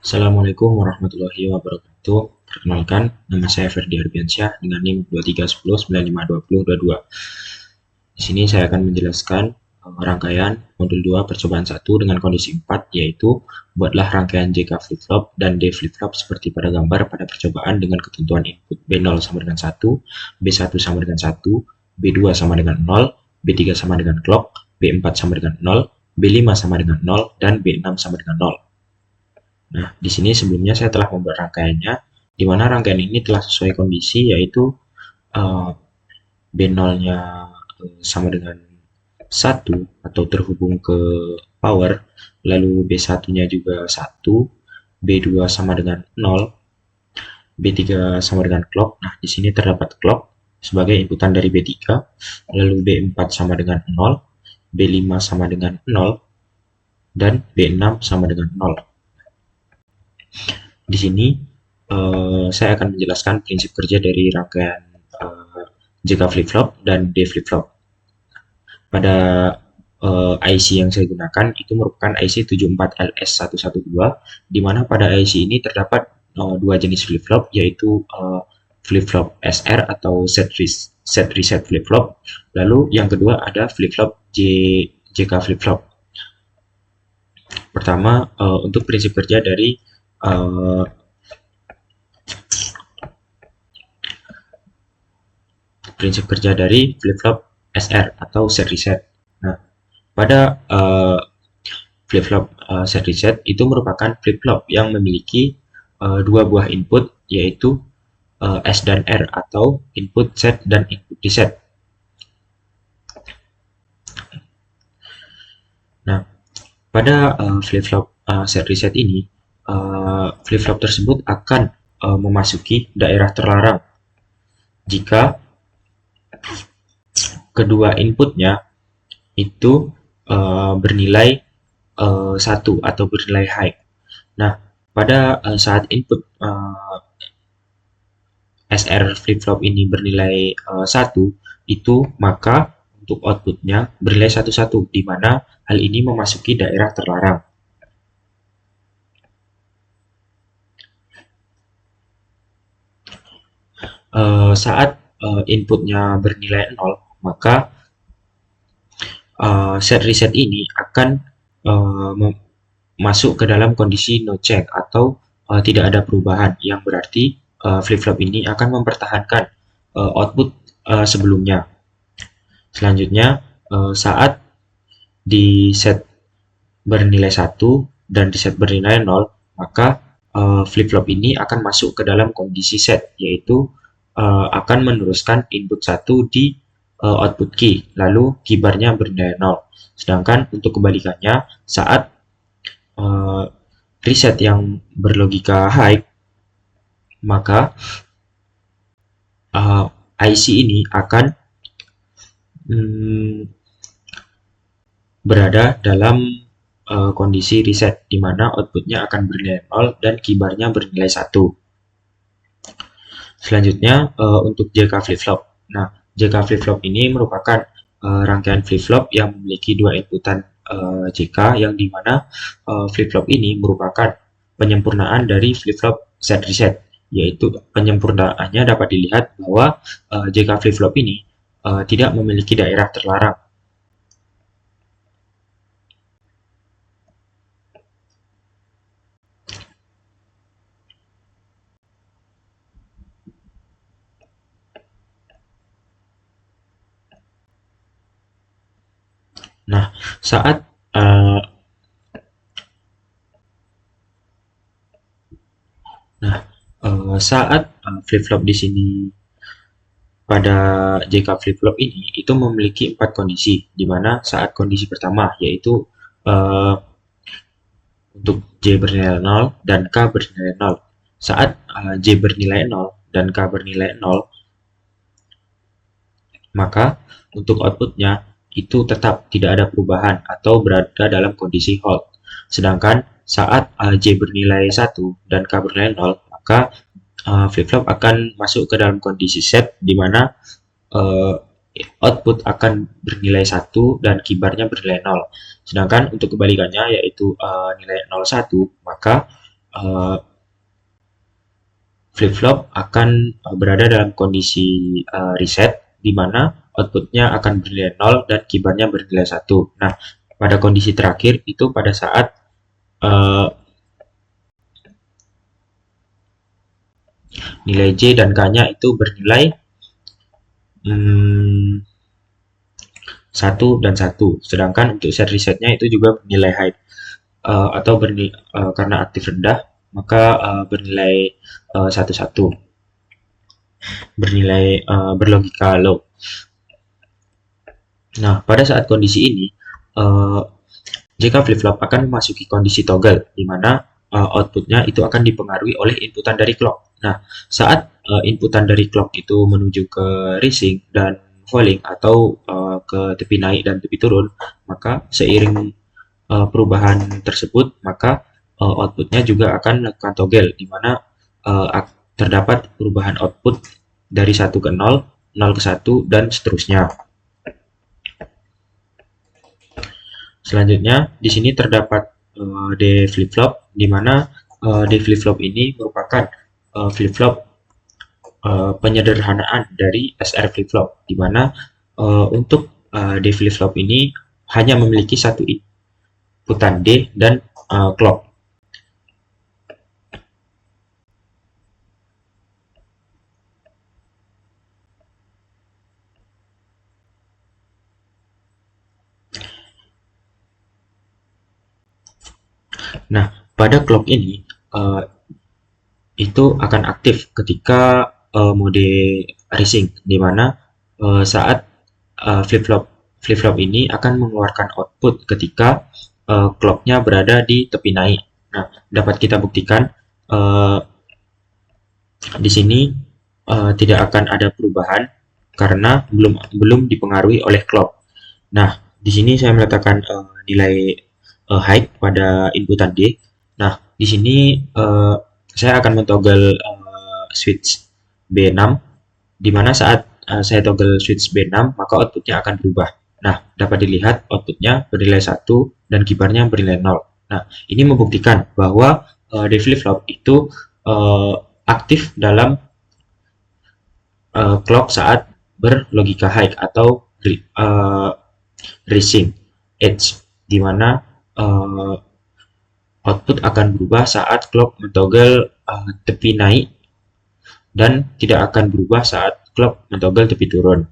Assalamualaikum warahmatullahi wabarakatuh. Perkenalkan, nama saya Ferdi Arbiansyah dengan NIM 2310952022. Di sini saya akan menjelaskan rangkaian modul 2 percobaan 1 dengan kondisi 4, yaitu buatlah rangkaian JK flip-flop dan D flip-flop seperti pada gambar pada percobaan dengan ketentuan input B0 sama dengan 1, B1 sama dengan 1, B2 sama dengan 0, B3 sama dengan clock, B4 sama dengan 0, B5 sama dengan 0, dan B6 sama dengan 0. Nah, di sini sebelumnya saya telah membuat rangkaiannya, di mana rangkaian ini telah sesuai kondisi, yaitu B0-nya sama dengan 1 atau terhubung ke power, lalu B1-nya juga 1, B2 sama dengan 0, B3 sama dengan clock. Nah, di sini terdapat clock sebagai inputan dari B3, lalu B4 sama dengan 0, B5 sama dengan 0, dan B6 sama dengan 0. Di sini saya akan menjelaskan prinsip kerja dari rangkaian JK flip-flop dan D flip-flop. Pada IC yang saya gunakan itu merupakan IC 74LS112, di mana pada IC ini terdapat dua jenis flip-flop, yaitu flip-flop SR atau set reset flip-flop, lalu yang kedua ada flip-flop JK flip-flop. Pertama, untuk prinsip kerja dari flip-flop SR atau set reset. Nah, pada flip-flop set reset itu merupakan flip-flop yang memiliki dua buah input, yaitu S dan R atau input set dan input reset. Nah, pada flip-flop set reset ini, flip-flop tersebut akan memasuki daerah terlarang jika kedua inputnya itu bernilai 1 atau bernilai high. Nah, pada saat input SR flip-flop ini bernilai 1, itu maka untuk outputnya bernilai 1-1, di mana hal ini memasuki daerah terlarang. Saat inputnya bernilai 0, maka set reset ini akan masuk ke dalam kondisi no change atau tidak ada perubahan, yang berarti flip-flop ini akan mempertahankan output sebelumnya. Selanjutnya, saat di set bernilai 1 dan di set bernilai 0, maka flip-flop ini akan masuk ke dalam kondisi set, yaitu akan meneruskan input 1 di output key, lalu key barnya bernilai 0. Sedangkan untuk kebalikannya, saat reset yang berlogika high, maka IC ini akan berada dalam kondisi reset, di mana outputnya akan bernilai 0 dan key barnya bernilai 1. Selanjutnya, untuk JK flip-flop. Nah, JK flip-flop ini merupakan rangkaian flip-flop yang memiliki dua inputan JK, yang dimana flip-flop ini merupakan penyempurnaan dari flip-flop set reset, yaitu penyempurnaannya dapat dilihat bahwa JK flip-flop ini tidak memiliki daerah terlarang. Nah, saat flip-flop di sini pada JK flip-flop ini itu memiliki 4 kondisi, di mana saat kondisi pertama yaitu untuk J bernilai 0 dan K bernilai 0. Saat J bernilai 0 dan K bernilai 0, maka untuk outputnya itu tetap tidak ada perubahan atau berada dalam kondisi hold. Sedangkan saat J bernilai 1 dan K bernilai 0, maka flip-flop akan masuk ke dalam kondisi set, di mana output akan bernilai 1 dan key barnya bernilai 0. Sedangkan untuk kebalikannya, yaitu nilai 01, maka flip-flop akan berada dalam kondisi reset, di mana outputnya akan bernilai 0 dan kibarnya bernilai 1. Nah, pada kondisi terakhir itu pada saat nilai J dan K-nya itu bernilai 1 dan 1. Sedangkan untuk set resetnya itu juga bernilai high, atau karena aktif rendah, maka bernilai 1 bernilai berlogika low. Nah, pada saat kondisi ini, jika flip-flop akan memasuki kondisi toggle, di mana outputnya itu akan dipengaruhi oleh inputan dari clock. Nah, saat inputan dari clock itu menuju ke rising dan falling, atau ke tepi naik dan tepi turun, maka seiring perubahan tersebut, maka outputnya juga akan melakukan toggle, di mana terdapat perubahan output dari 1 ke 0, 0 ke 1, dan seterusnya. Selanjutnya, di sini terdapat D flip-flop, di mana D flip-flop ini merupakan flip-flop penyederhanaan dari SR flip-flop, di mana untuk D flip-flop ini hanya memiliki satu inputan D dan clock. Nah, pada clock ini itu akan aktif ketika mode rising, di mana saat flip-flop ini akan mengeluarkan output ketika clocknya berada di tepi naik. Nah, dapat kita buktikan di sini tidak akan ada perubahan karena belum dipengaruhi oleh clock. Nah, di sini saya meletakkan nilai high pada inputan D. Nah, di sini saya akan mentoggle switch B6, di mana saat saya toggle switch B6, maka outputnya akan berubah. Nah, dapat dilihat outputnya bernilai 1 dan kibarnya bernilai 0. Nah, ini membuktikan bahwa D flip-flop itu aktif dalam clock saat berlogika high atau rising edge, di mana output akan berubah saat clock mentoggle tepi naik dan tidak akan berubah saat clock mentoggle tepi turun.